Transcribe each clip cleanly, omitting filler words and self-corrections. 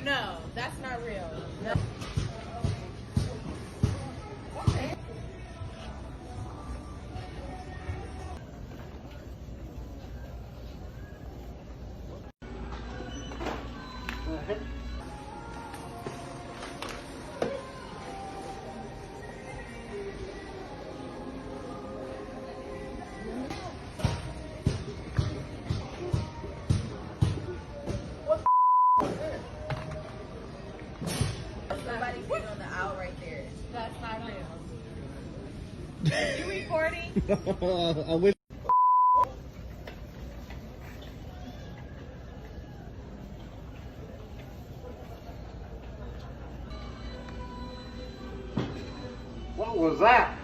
No, that's not real. No. Somebody sitting on the aisle right there. That's not real. You recording? I wish. What was that?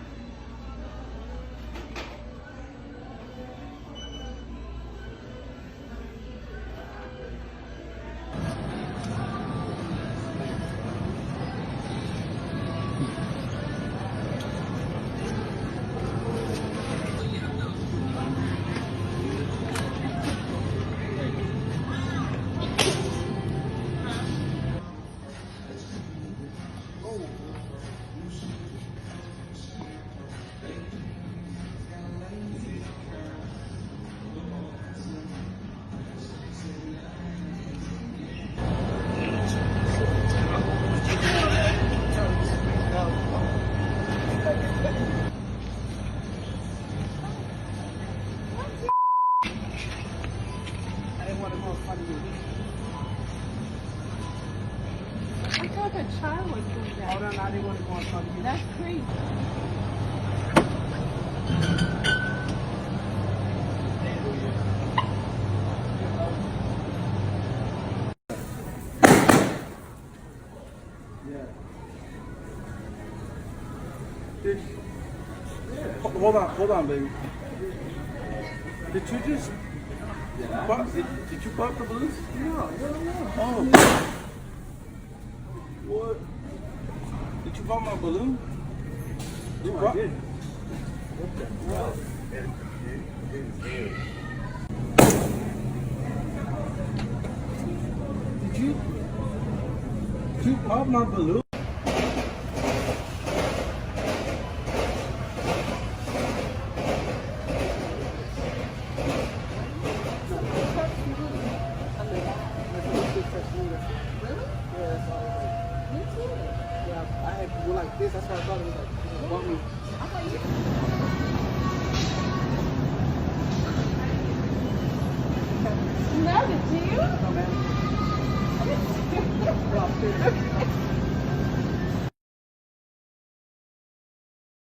I didn't want to go in front of you. I thought a child was doing that. Hold on, I didn't want to go in front of you. That's crazy. Hold on, baby. Did you just pop? Did you pop the balloons? No. Oh. What? Did you pop my balloon? You pop? Did. Did you pop my balloon? Like this, that's why I thought it was like bumpy. No, did you? No, man.